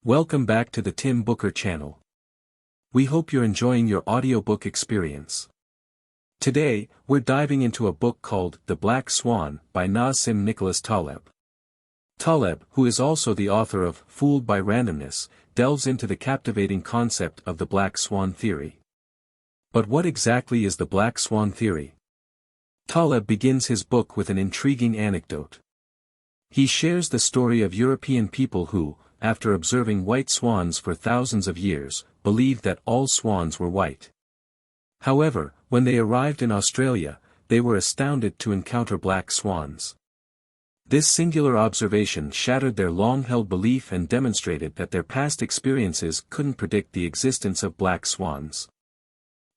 Welcome back to the Tim Booker channel. We hope you're enjoying your audiobook experience. Today, we're diving into a book called The Black Swan by Nassim Nicholas Taleb. Taleb, who is also the author of Fooled by Randomness, delves into the captivating concept of the Black Swan theory. But what exactly is the Black Swan theory? Taleb begins his book with an intriguing anecdote. He shares the story of European people who, after observing white swans for thousands of years, believed that all swans were white. However, when they arrived in Australia, they were astounded to encounter black swans. This singular observation shattered their long-held belief and demonstrated that their past experiences couldn't predict the existence of black swans.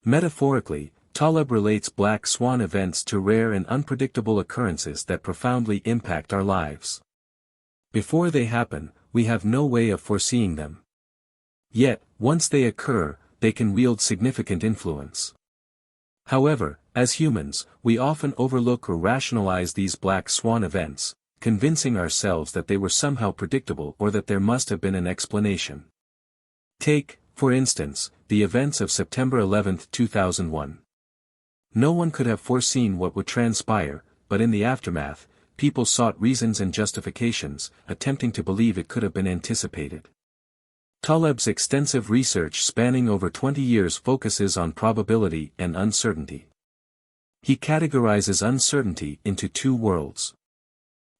Metaphorically, Taleb relates black swan events to rare and unpredictable occurrences that profoundly impact our lives. Before they happen, we have no way of foreseeing them. Yet, once they occur, they can wield significant influence. However, as humans, we often overlook or rationalize these black swan events, convincing ourselves that they were somehow predictable or that there must have been an explanation. Take, for instance, the events of September 11, 2001. No one could have foreseen what would transpire, but in the aftermath, people sought reasons and justifications, attempting to believe it could have been anticipated. Taleb's extensive research spanning over 20 years focuses on probability and uncertainty. He categorizes uncertainty into two worlds.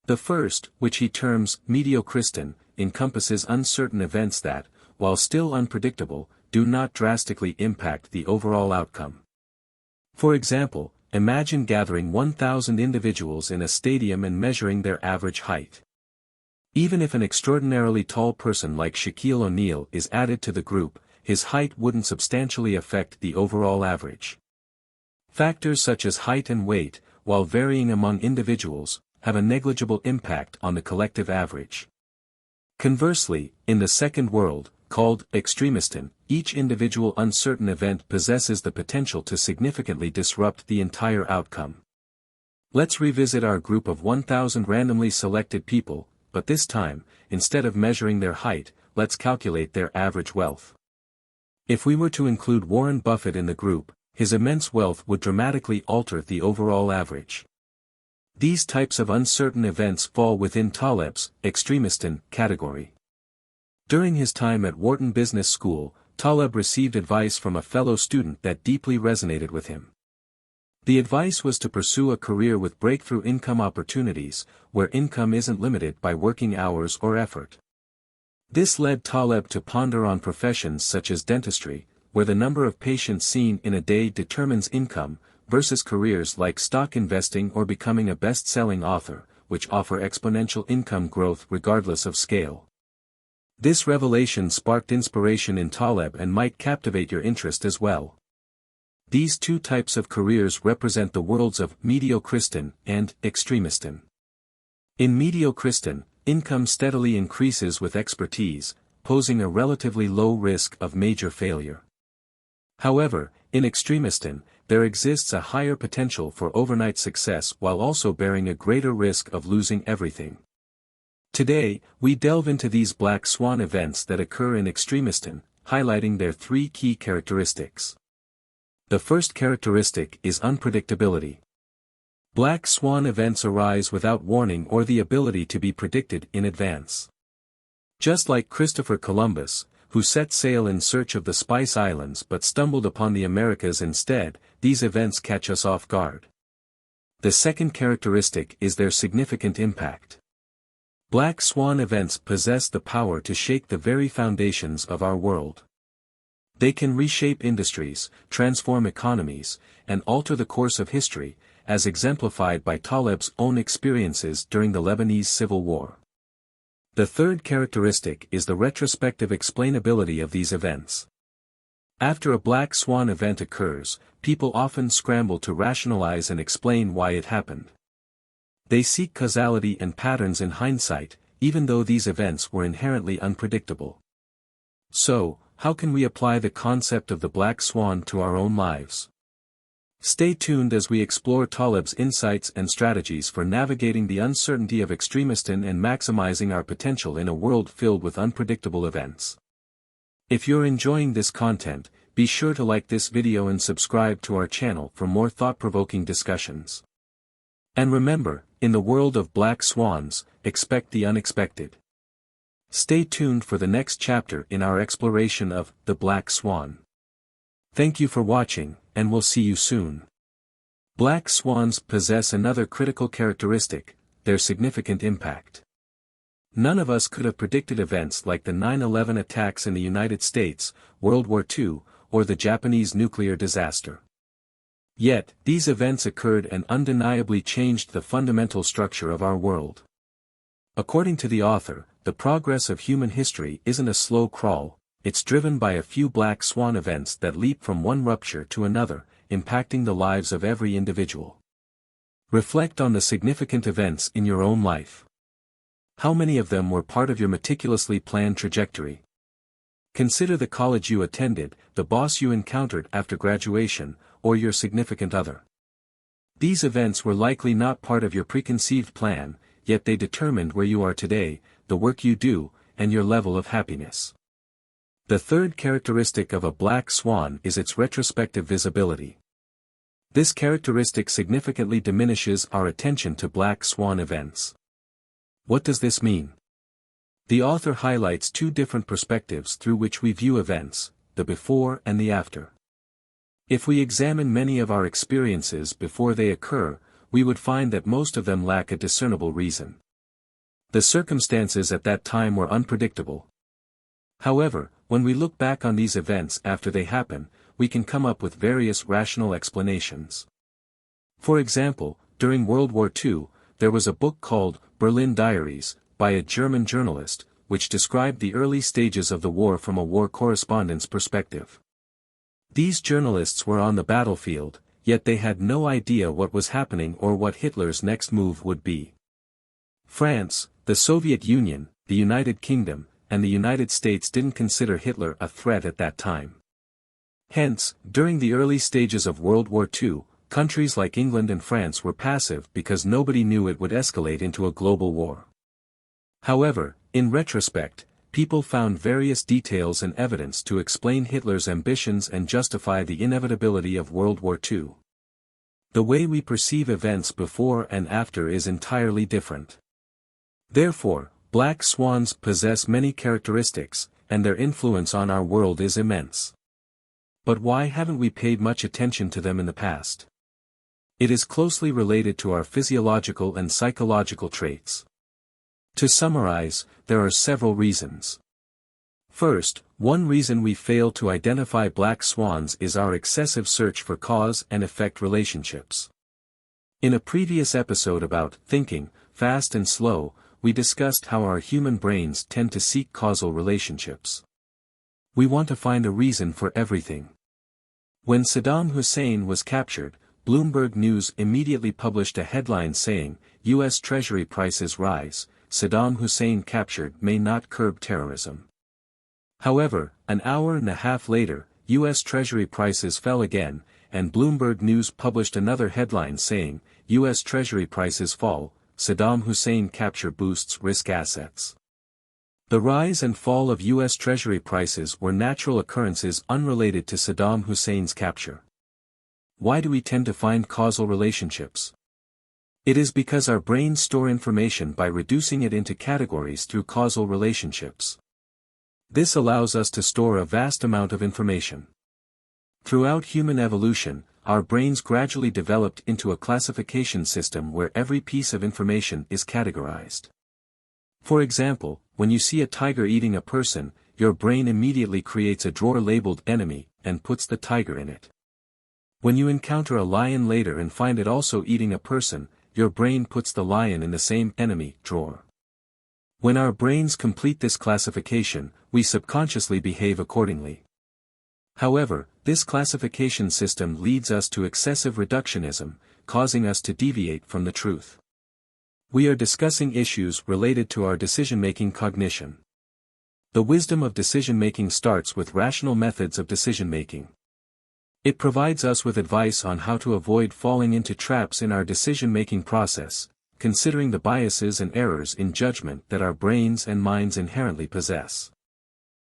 The first, which he terms mediocristan, encompasses uncertain events that, while still unpredictable, do not drastically impact the overall outcome. For example, imagine gathering 1,000 individuals in a stadium and measuring their average height. Even if an extraordinarily tall person like Shaquille O'Neal is added to the group, his height wouldn't substantially affect the overall average. Factors such as height and weight, while varying among individuals, have a negligible impact on the collective average. Conversely, in the second world, called extremistan, each individual uncertain event possesses the potential to significantly disrupt the entire outcome. Let's revisit our group of 1,000 randomly selected people, but this time, instead of measuring their height, let's calculate their average wealth. If we were to include Warren Buffett in the group, his immense wealth would dramatically alter the overall average. These types of uncertain events fall within Taleb's extremistan category. During his time at Wharton Business School, Taleb received advice from a fellow student that deeply resonated with him. The advice was to pursue a career with breakthrough income opportunities, where income isn't limited by working hours or effort. This led Taleb to ponder on professions such as dentistry, where the number of patients seen in a day determines income, versus careers like stock investing or becoming a best-selling author, which offer exponential income growth regardless of scale. This revelation sparked inspiration in Taleb and might captivate your interest as well. These two types of careers represent the worlds of mediocristan and extremistan. In mediocristan, income steadily increases with expertise, posing a relatively low risk of major failure. However, in extremistan, there exists a higher potential for overnight success while also bearing a greater risk of losing everything. Today, we delve into these black swan events that occur in extremistan, highlighting their three key characteristics. The first characteristic is unpredictability. Black swan events arise without warning or the ability to be predicted in advance. Just like Christopher Columbus, who set sail in search of the Spice Islands but stumbled upon the Americas instead, these events catch us off guard. The second characteristic is their significant impact. Black swan events possess the power to shake the very foundations of our world. They can reshape industries, transform economies, and alter the course of history, as exemplified by Taleb's own experiences during the Lebanese Civil War. The third characteristic is the retrospective explainability of these events. After a black swan event occurs, people often scramble to rationalize and explain why it happened. They seek causality and patterns in hindsight, even though these events were inherently unpredictable. So, how can we apply the concept of the black swan to our own lives? Stay tuned as we explore Taleb's insights and strategies for navigating the uncertainty of extremism and maximizing our potential in a world filled with unpredictable events. If you're enjoying this content, be sure to like this video and subscribe to our channel for more thought-provoking discussions. And remember, in the world of Black Swans, expect the unexpected. Stay tuned for the next chapter in our exploration of the Black Swan. Thank you for watching, and we'll see you soon. Black swans possess another critical characteristic: their significant impact. None of us could have predicted events like the 9/11 attacks in the United States, World War II, or the Japanese nuclear disaster. Yet, these events occurred and undeniably changed the fundamental structure of our world. According to the author, the progress of human history isn't a slow crawl. It's driven by a few black swan events that leap from one rupture to another, impacting the lives of every individual. Reflect on the significant events in your own life. How many of them were part of your meticulously planned trajectory? Consider the college you attended, the boss you encountered after graduation, or your significant other. These events were likely not part of your preconceived plan, yet they determined where you are today, the work you do, and your level of happiness. The third characteristic of a black swan is its retrospective visibility. This characteristic significantly diminishes our attention to black swan events. What does this mean? The author highlights two different perspectives through which we view events, the before and the after. If we examine many of our experiences before they occur, we would find that most of them lack a discernible reason. The circumstances at that time were unpredictable. However, when we look back on these events after they happen, we can come up with various rational explanations. For example, during World War II, there was a book called Berlin Diaries, by a German journalist, which described the early stages of the war from a war correspondent's perspective. These journalists were on the battlefield, yet they had no idea what was happening or what Hitler's next move would be. France, the Soviet Union, the United Kingdom, and the United States didn't consider Hitler a threat at that time. Hence, during the early stages of World War II, countries like England and France were passive because nobody knew it would escalate into a global war. However, in retrospect, people found various details and evidence to explain Hitler's ambitions and justify the inevitability of World War II. The way we perceive events before and after is entirely different. Therefore, black swans possess many characteristics, and their influence on our world is immense. But why haven't we paid much attention to them in the past? It is closely related to our physiological and psychological traits. To summarize, there are several reasons. First, one reason we fail to identify black swans is our excessive search for cause and effect relationships. In a previous episode about thinking, fast and slow, we discussed how our human brains tend to seek causal relationships. We want to find a reason for everything. When Saddam Hussein was captured, Bloomberg News immediately published a headline saying, "U.S. Treasury prices rise, Saddam Hussein captured may not curb terrorism." However, an hour and a half later, U.S. Treasury prices fell again, and Bloomberg News published another headline saying, "U.S. Treasury prices fall, Saddam Hussein capture boosts risk assets." The rise and fall of U.S. Treasury prices were natural occurrences unrelated to Saddam Hussein's capture. Why do we tend to find causal relationships? It is because our brains store information by reducing it into categories through causal relationships. This allows us to store a vast amount of information. Throughout human evolution, our brains gradually developed into a classification system where every piece of information is categorized. For example, when you see a tiger eating a person, your brain immediately creates a drawer labeled enemy, and puts the tiger in it. When you encounter a lion later and find it also eating a person, your brain puts the lion in the same enemy drawer. When our brains complete this classification, we subconsciously behave accordingly. However, this classification system leads us to excessive reductionism, causing us to deviate from the truth. We are discussing issues related to our decision-making cognition. The wisdom of decision-making starts with rational methods of decision-making. It provides us with advice on how to avoid falling into traps in our decision-making process, considering the biases and errors in judgment that our brains and minds inherently possess.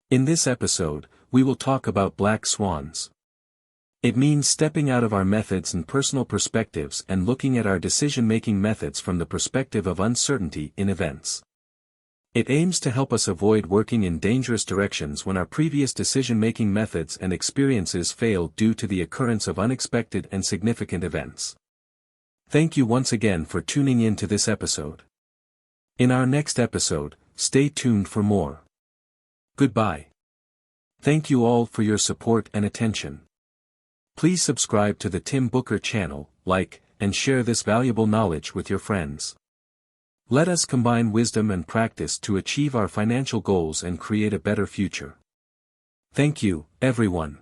In this episode, we will talk about Black Swans. It means stepping out of our methods and personal perspectives and looking at our decision-making methods from the perspective of uncertainty in events. It aims to help us avoid working in dangerous directions when our previous decision-making methods and experiences fail due to the occurrence of unexpected and significant events. Thank you once again for tuning in to this episode. In our next episode, stay tuned for more. Goodbye. Thank you all for your support and attention. Please subscribe to the Tim Booker channel, like, and share this valuable knowledge with your friends. Let us combine wisdom and practice to achieve our financial goals and create a better future. Thank you, everyone.